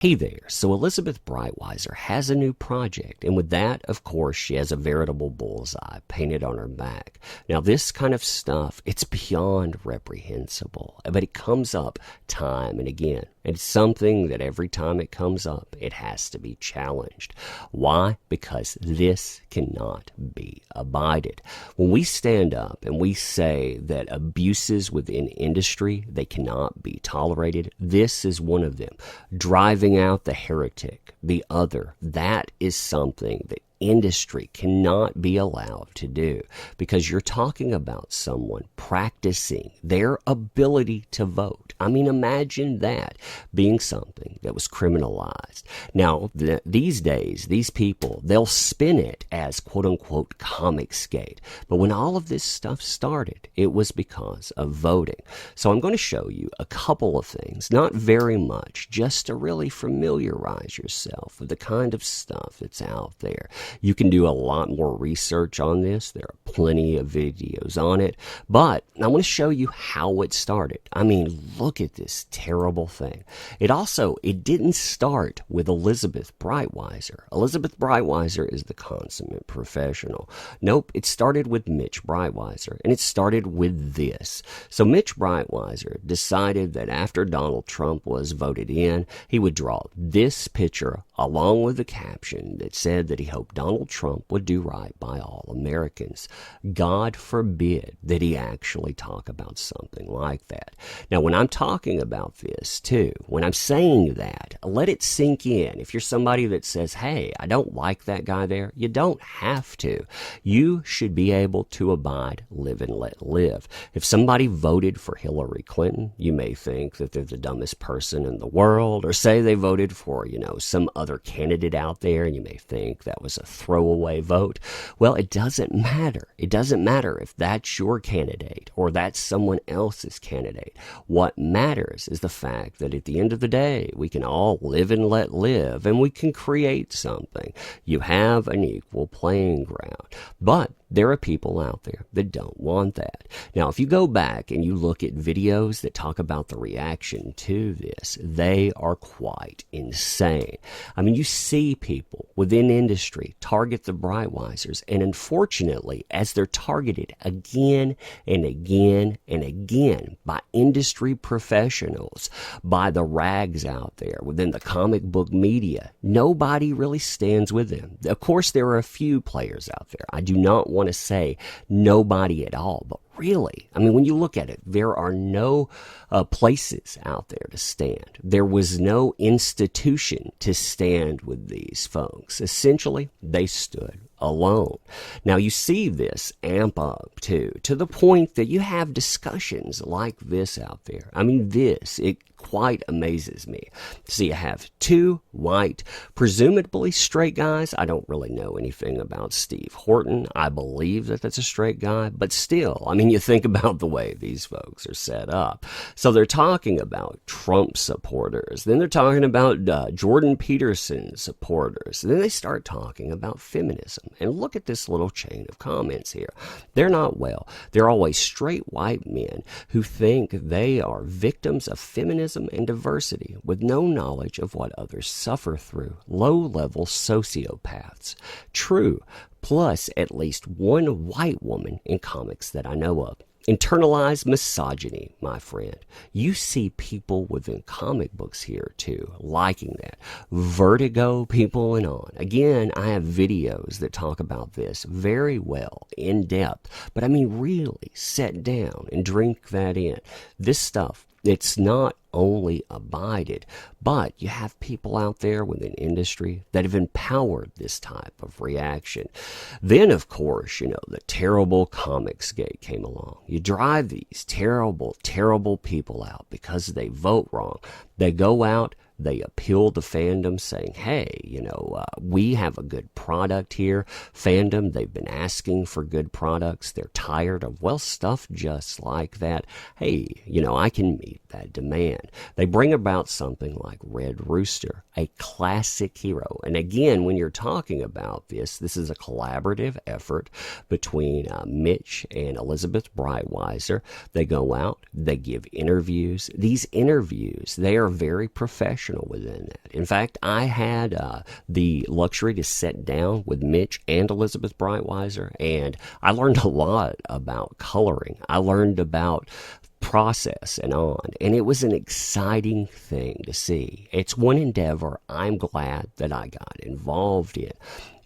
Hey there. So Elizabeth Breitweiser has a new project, and with that, of course, she has a veritable bullseye painted on her back. Now, this kind of stuff, it's beyond reprehensible, but it comes up time and again. It's something that every time it comes up, it has to be challenged. Why? Because this cannot be abided. When we stand up and we say that abuses within industry, they cannot be tolerated, this is one of them. Driving out the heretic, the other, that is something that industry cannot be allowed to do, because you're talking about someone practicing their ability to vote. I mean, imagine that being something that was criminalized. Now, these days, these people, they'll spin it as quote-unquote Comicsgate. But when all of this stuff started, it was because of voting. So I'm going to show you a couple of things, not very much, just to really familiarize yourself with the kind of stuff that's out there. You can do a lot more research on this. There are plenty of videos on it, but I want to show you how it started. I mean, look at this terrible thing. It didn't start with Elizabeth Breitweiser. Elizabeth Breitweiser is the consummate professional. Nope, it started with Mitch Breitweiser, and it started with this. So Mitch Breitweiser decided that after Donald Trump was voted in, he would draw this picture along with a caption that said that he hoped Donald Trump would do right by all Americans. God forbid that he actually talk about something like that. Now, when I'm talking about this too, when I'm saying that, let it sink in. If you're somebody that says, hey, I don't like that guy there, you don't have to. You should be able to abide, live and let live. If somebody voted for Hillary Clinton, you may think that they're the dumbest person in the world, or say they voted for, some other candidate out there, and you may think that was a throwaway vote. Well, it doesn't matter. It doesn't matter if that's your candidate or that's someone else's candidate. What matters is the fact that at the end of the day, we can all live and let live, and we can create something. You have an equal playing ground. But there are people out there that don't want that. Now, if you go back and you look at videos that talk about the reaction to this, they are quite insane. I mean, you see people within industry target the Breitweisers, and unfortunately, as they're targeted again and again and again by industry professionals, by the rags out there within the comic book media, nobody really stands with them. Of course, there are a few players out there. I do not want to say nobody at all, but really, I mean, when you look at it, there are no places out there to stand. There was no institution to stand with these folks. Essentially, they stood alone. Now, you see this amp up too, to the point that you have discussions like this out there. I mean, it quite amazes me. See, you have two white, presumably straight guys. I don't really know anything about Steve Horton. I believe that that's a straight guy, but still, I mean, you think about the way these folks are set up. So they're talking about Trump supporters. Then they're talking about Jordan Peterson supporters. Then they start talking about feminism. And look at this little chain of comments here. They're not well. They're always straight white men who think they are victims of feminism and diversity with no knowledge of what others suffer through. Low-level sociopaths. True. Plus at least one white woman in comics that I know of. Internalized misogyny, my friend. You see people within comic books here too, liking that. Vertigo people and on. Again, I have videos that talk about this very well, in depth. But I mean, really sit down and drink that in. This stuff, it's not only abided, but you have people out there within industry that have empowered this type of reaction. Then, of course, the terrible Comicsgate came along. You drive these terrible, terrible people out because they vote wrong. They go out, they appeal to fandom saying, hey, we have a good product here. Fandom, they've been asking for good products. They're tired of, stuff just like that. Hey, I can meet that demand. They bring about something like Red Rooster, a classic hero. And again, when you're talking about this is a collaborative effort between Mitch and Elizabeth Breitweiser. They go out, they give interviews. These interviews, they are very professional. professional within that. In fact, I had the luxury to sit down with Mitch and Elizabeth Breitweiser, and I learned a lot about coloring. I learned about process and on, and it was an exciting thing to see. It's one endeavor I'm glad that I got involved in.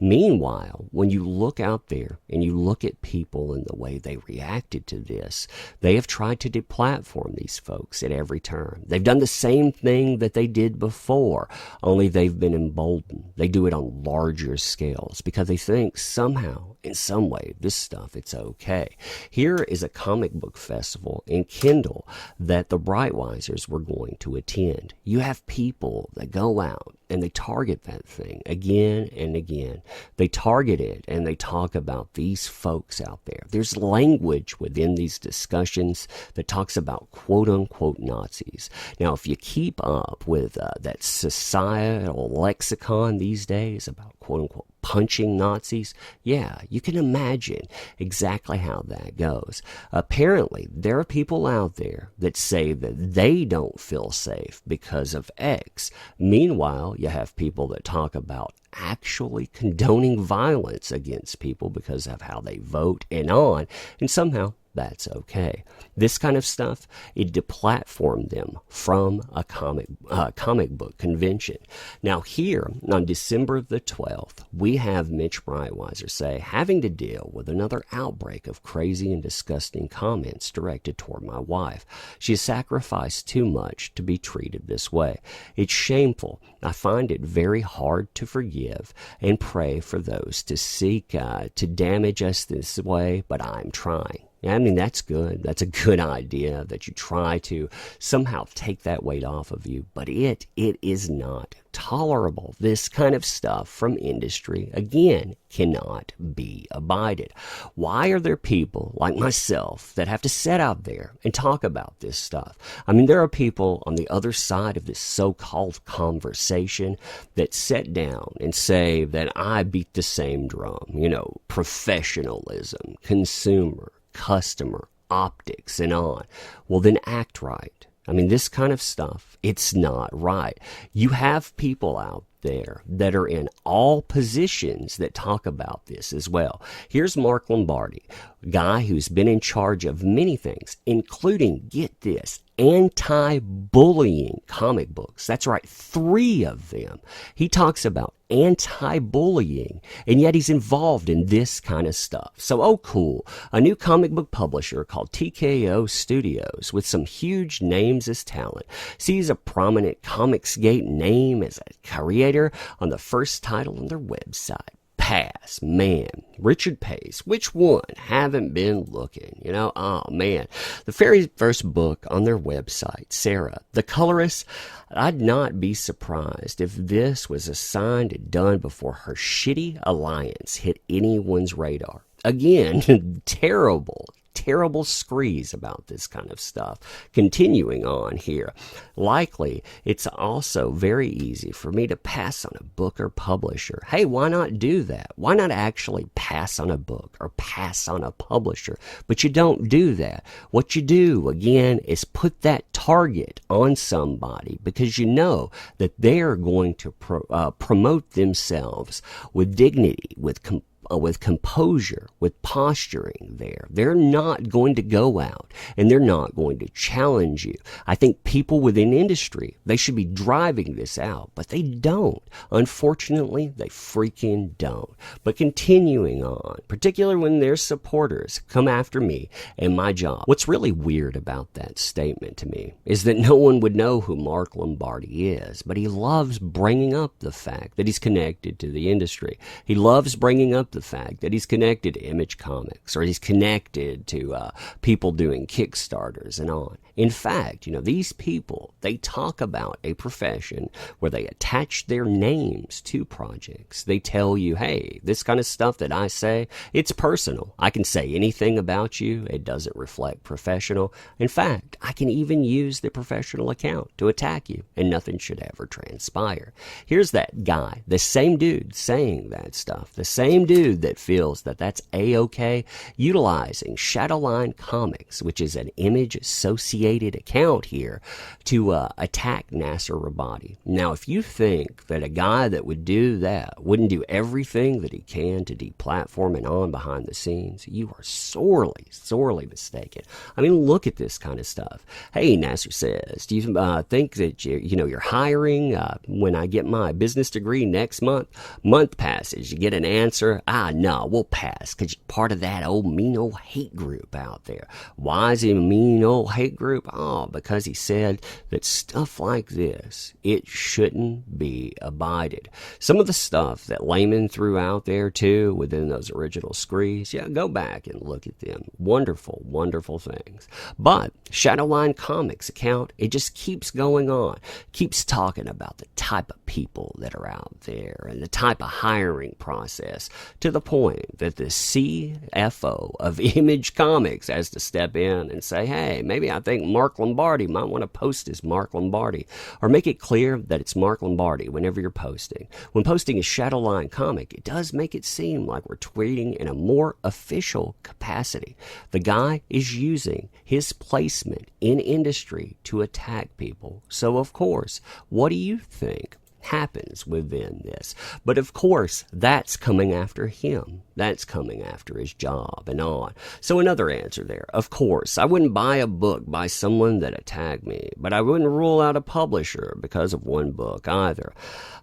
Meanwhile, when you look out there and you look at people and the way they reacted to this, they have tried to deplatform these folks at every turn. They've done the same thing that they did before, only they've been emboldened. They do it on larger scales because they think somehow, in some way, this stuff, it's okay. Here is a comic book festival in Kindle that the Breitweisers were going to attend. You have people that go out and they target that thing again and again. They target it and they talk about these folks out there. There's language within these discussions that talks about quote-unquote Nazis. Now, if you keep up with that societal lexicon these days about quote-unquote punching Nazis, yeah, you can imagine exactly how that goes. Apparently, there are people out there that say that they don't feel safe because of X. Meanwhile, you have people that talk about actually condoning violence against people because of how they vote and on, and somehow that's okay. This kind of stuff, it deplatformed them from a comic book convention. Now here, on December the 12th, we have Mitch Breitweiser say, having to deal with another outbreak of crazy and disgusting comments directed toward my wife. She has sacrificed too much to be treated this way. It's shameful. I find it very hard to forgive and pray for those to seek to damage us this way, but I'm trying. I mean, that's good. That's a good idea that you try to somehow take that weight off of you. But it is not tolerable. This kind of stuff from industry, again, cannot be abided. Why are there people like myself that have to sit out there and talk about this stuff? I mean, there are people on the other side of this so-called conversation that sit down and say that I beat the same drum, professionalism, consumer, customer, optics, and on. Well, then act right. I mean, this kind of stuff, it's not right. You have people out there that are in all positions that talk about this as well. Here's Mark Lombardi, a guy who's been in charge of many things, including, get this, anti-bullying comic books. That's right, 3 of them. He talks about anti-bullying, and yet he's involved in this kind of stuff. So, oh cool, a new comic book publisher called TKO Studios with some huge names as talent sees a prominent Comicsgate name as a creator on the first title on their website. Pass, man. Richard Pace. Which one? Haven't been looking. Oh man. The very first book on their website, Sarah, the colorist. I'd not be surprised if this was assigned and done before her shitty alliance hit anyone's radar. Again, terrible screes about this kind of stuff. Continuing on here, likely it's also very easy for me to pass on a book or publisher. Hey, why not do that? Why not actually pass on a book or pass on a publisher? But you don't do that. What you do, again, is put that target on somebody because you know that they're going to promote themselves with dignity, with composure, with posturing there. They're not going to go out and they're not going to challenge you. I think people within industry, they should be driving this out, but they don't. Unfortunately, they freaking don't. But continuing on, particularly when their supporters come after me and my job. What's really weird about that statement to me is that no one would know who Mark Lombardi is, but he loves bringing up the fact that he's connected to the industry. He loves bringing up the fact that he's connected to Image Comics or he's connected to people doing Kickstarters and on. In fact, these people, they talk about a profession where they attach their names to projects. They tell you, hey, this kind of stuff that I say, it's personal. I can say anything about you. It doesn't reflect professional. In fact, I can even use the professional account to attack you and nothing should ever transpire. Here's that guy, the same dude saying that stuff, the same dude that feels that that's A-okay, utilizing Shadowline Comics, which is an image association associated account here to attack Nasser Rabadi. Now, if you think that a guy that would do that wouldn't do everything that he can to deplatform and on behind the scenes, you are sorely, sorely mistaken. I mean, look at this kind of stuff. Hey, Nasser says, do you think that you're hiring when I get my business degree next month? Month passes, you get an answer. No, we'll pass because you're part of that old mean old hate group out there. Why is he a mean old hate group? Oh, because he said that stuff like this, it shouldn't be abided. Some of the stuff that layman threw out there too within those original screeds, yeah, go back and look at them. Wonderful, wonderful things. But Shadowline Comics account, it just keeps going on, keeps talking about the type of people that are out there and the type of hiring process, to the point that the CFO of Image Comics has to step in and say, hey, maybe I think Mark Lombardi might want to post as Mark Lombardi, or make it clear that it's Mark Lombardi whenever you're posting. When posting a Shadowline comic, it does make it seem like we're tweeting in a more official capacity. The guy is using his placement in industry to attack people. So, of course, what do you think happens within this? But of course, that's coming after him. That's coming after his job and on. So another answer there. Of course, I wouldn't buy a book by someone that attacked me, but I wouldn't rule out a publisher because of one book either.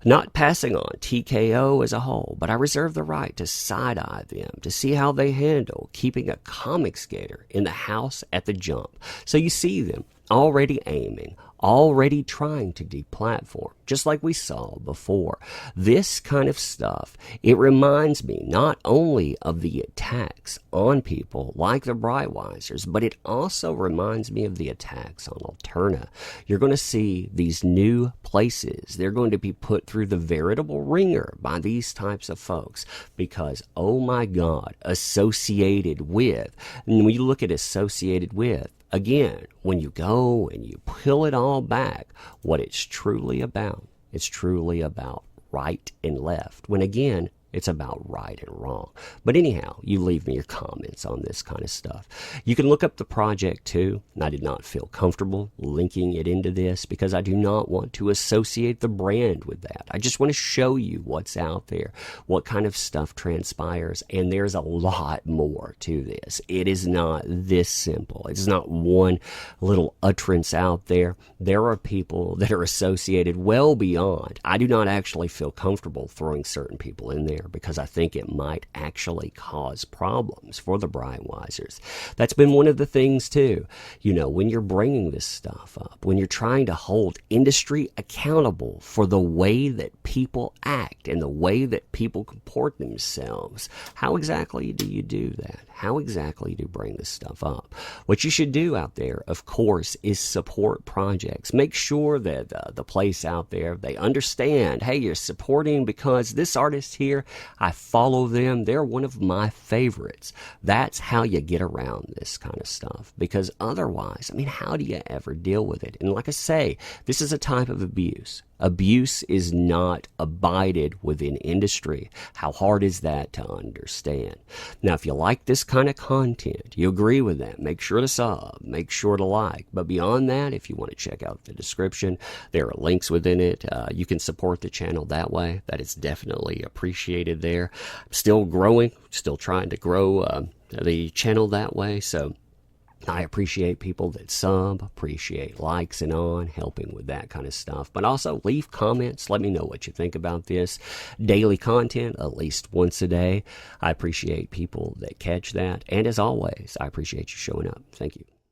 Not passing on TKO as a whole, but I reserve the right to side-eye them to see how they handle keeping a Comicsgater in the house at the jump. So you see them already aiming, already trying to deplatform, just like we saw before. This kind of stuff, it reminds me not only of the attacks on people like the Breitweisers, but it also reminds me of the attacks on Alterna. You're going to see these new places. They're going to be put through the veritable ringer by these types of folks because, oh my God, associated with, and when you look at associated with, again, when you go and you peel it all back, what it's truly about right and left. When again, it's about right and wrong. But anyhow, you leave me your comments on this kind of stuff. You can look up the project too. I did not feel comfortable linking it into this because I do not want to associate the brand with that. I just want to show you what's out there, what kind of stuff transpires, and there's a lot more to this. It is not this simple. It's not one little utterance out there. There are people that are associated well beyond. I do not actually feel comfortable throwing certain people in there because I think it might actually cause problems for the Breitweisers. That's been one of the things too. You know, when you're bringing this stuff up, when you're trying to hold industry accountable for the way that people act and the way that people comport themselves, how exactly do you do that? How exactly do you bring this stuff up? What you should do out there, of course, is support projects. Make sure that the place out there, they understand, hey, you're supporting because this artist here, I follow them. They're one of my favorites. That's how you get around this kind of stuff. Because otherwise, I mean, how do you ever deal with it? And like I say, this is a type of abuse. Abuse is not abided within industry. How hard is that to understand? Now, if you like this kind of content, you agree with that, make sure to sub, make sure to like. But beyond that, if you want to check out the description, there are links within it. You can support the channel that way. That is definitely appreciated there. I'm still growing, still trying to grow the channel that way. So I appreciate people that sub, appreciate likes and on, helping with that kind of stuff. But also leave comments. Let me know what you think about this. Daily content, at least once a day. I appreciate people that catch that. And as always, I appreciate you showing up. Thank you.